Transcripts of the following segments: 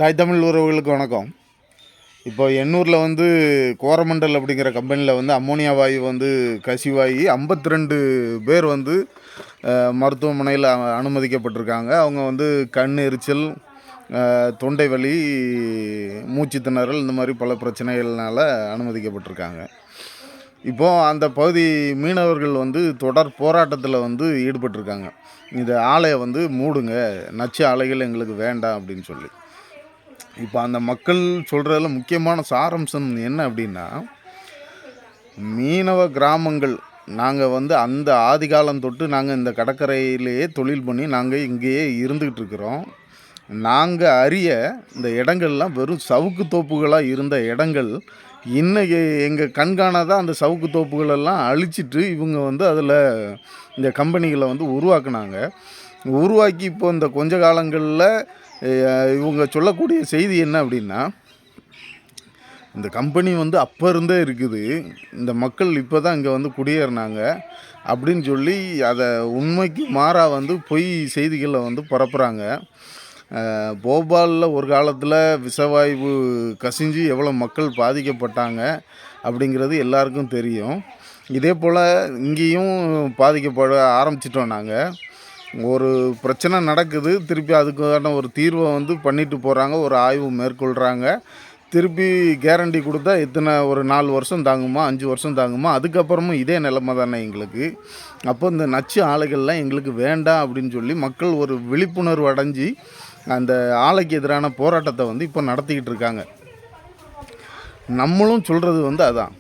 தாய் தமிழ் உறவுகளுக்கு வணக்கம். இப்போ எண்ணூரில் வந்து கோரமண்டல் அப்படிங்கிற கம்பெனியில் வந்து அம்மோனியா வாயு வந்து கசிவாகி 52 பேர் வந்து மருத்துவமனையில் அனுமதிக்கப்பட்டிருக்காங்க. அவங்க வந்து கண் எரிச்சல், தொண்டை வலி, மூச்சு திணறல் இந்த மாதிரி பல பிரச்சனைகள்னால அனுமதிக்கப்பட்டிருக்காங்க. இப்போது அந்த பகுதி மீனவர்கள் வந்து தொடர் போராட்டத்தில் வந்து ஈடுபட்டிருக்காங்க. இந்த ஆலையை வந்து மூடுங்க, நச்சு ஆலைகள் எங்களுக்கு வேண்டாம் அப்படின்னு சொல்லி. இப்போ அந்த மக்கள் சொல்கிறதுல முக்கியமான சாரம்சம் என்ன அப்படின்னா, மீனவ கிராமங்கள் நாங்கள் வந்து அந்த ஆதிகாலம் தொட்டு நாங்கள் இந்த கடற்கரையிலேயே தொழில் பண்ணி நாங்கள் இங்கேயே இருந்துக்கிட்டு இருக்கிறோம். நாங்கள் அறிய இந்த இடங்கள்லாம் வெறும் சவுக்கு தோப்புகளாக இருந்த இடங்கள் இன்றைக்கி எங்கள் கண்காணாத அந்த சவுக்கு தோப்புகளெல்லாம் அழிச்சிட்டு இவங்க வந்து அதில் இந்த கம்பெனிகளை வந்து உருவாக்கி இப்போ இந்த கொஞ்ச காலங்களில் இவங்க சொல்லக்கூடிய செய்தி என்ன அப்படின்னா, இந்த கம்பெனி வந்து அப்போ இருந்தே இருக்குது, இந்த மக்கள் இப்போ தான் இங்கே வந்து குடியேறினாங்க அப்படின்னு சொல்லி அதை உண்மைக்கு மாறாக வந்து பொய் செய்திகளை வந்து பரப்புகிறாங்க. போபாலில் ஒரு காலத்தில் விஷவாயு கசிஞ்சு எவ்வளோ மக்கள் பாதிக்கப்பட்டாங்க அப்படிங்கிறது எல்லாருக்கும் தெரியும். இதே போல் இங்கேயும் பாதிக்கப்பட ஆரம்பிச்சிட்டோம். நாங்கள் ஒரு பிரச்சனை நடக்குது, திருப்பி அதுக்கான ஒரு தீர்வை வந்து பண்ணிட்டு போகிறாங்க, ஒரு ஆய்வு மேற்கொள்கிறாங்க. திருப்பி கேரண்டி கொடுத்தா ஒரு 4 வருஷம் தாங்குமா, 5 வருஷம் தாங்குமா, அதுக்கப்புறமும் இதே நிலைமை தானே எங்களுக்கு. அப்போ இந்த நச்சு ஆலைகள்லாம் எங்களுக்கு வேண்டாம் அப்படின்னு சொல்லி மக்கள் ஒரு விழிப்புணர்வு அடைஞ்சி அந்த ஆலைக்கு எதிரான போராட்டத்தை வந்து இப்போ நடத்திக்கிட்டு இருக்காங்க. நம்மளும் சொல்கிறது வந்து அதான்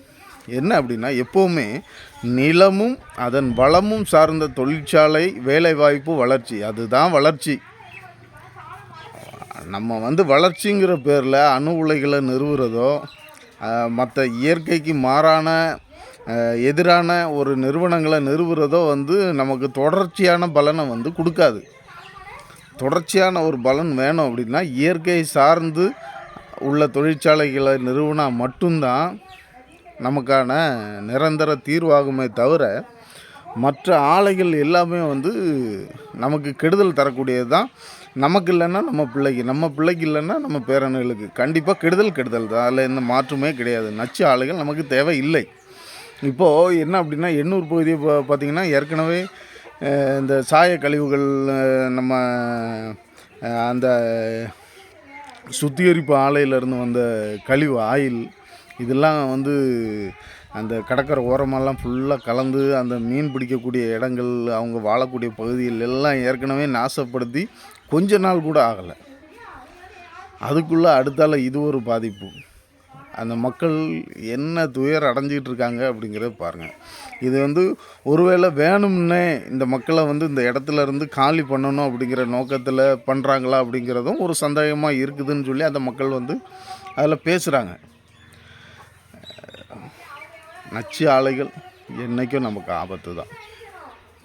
என்ன அப்படின்னா, எப்போவுமே நிலமும் அதன் வளமும் சார்ந்த தொழிற்சாலை, வேலைவாய்ப்பு, வளர்ச்சி, அதுதான் வளர்ச்சி. நம்ம வந்து வளர்ச்சிங்கிற பேரில் அணு உலைகளை நிறுவுறதோ, மற்ற இயற்கைக்கு மாறான எதிரான ஒரு நிறுவனங்களை நிறுவுறதோ வந்து நமக்கு தொடர்ச்சியான பலனை வந்து கொடுக்காது. தொடர்ச்சியான ஒரு பலன் வேணும் அப்படின்னா இயற்கை சார்ந்து உள்ள தொழிற்சாலைகளை நிறுவனா மட்டும்தான் நமக்கான நிரந்தர தீர்வாகுமே தவிர, மற்ற ஆலைகள் எல்லாமே வந்து நமக்கு கெடுதல் தரக்கூடியது தான். நமக்கு இல்லைன்னா நம்ம பிள்ளைக்கு இல்லைன்னா நம்ம பேரனுகளுக்கு கண்டிப்பாக கெடுதல் தான். அதில் எந்த மாற்றுமே கிடையாது. நச்சு ஆலைகள் நமக்கு தேவை இல்லை. இப்போது என்ன அப்படின்னா, எண்ணூர் பகுதியை பார்த்திங்கன்னா ஏற்கனவே இந்த சாய கழிவுகள், நம்ம அந்த சுத்திகரிப்பு ஆலையிலேருந்து வந்த கழிவு ஆயில், இதெல்லாம் வந்து அந்த கடற்கரை ஓரமெல்லாம் ஃபுல்லாக கலந்து அந்த மீன் பிடிக்கக்கூடிய இடங்கள், அவங்க வாழக்கூடிய பகுதிகள் எல்லாம் ஏற்கனவே நாசப்படுத்தி கொஞ்ச நாள் கூட ஆகலை. அதுக்குள்ளே அடுத்தால இது ஒரு பாதிப்பு. அந்த மக்கள் என்ன துயர் அடைஞ்சிக்கிட்டு இருக்காங்க அப்படிங்கிறத பாருங்கள். இது வந்து ஒருவேளை வேணும்னே இந்த மக்களை வந்து இந்த இடத்துல இருந்து காலி பண்ணணும் அப்படிங்கிற நோக்கத்தில் பண்ணுறாங்களா அப்படிங்கிறதும் ஒரு சந்தேகமாக இருக்குதுன்னு சொல்லி அந்த மக்கள் வந்து அதில் பேசுகிறாங்க. நச்சு ஆலைகள் என்றைக்கும் நமக்கு ஆபத்து தான்.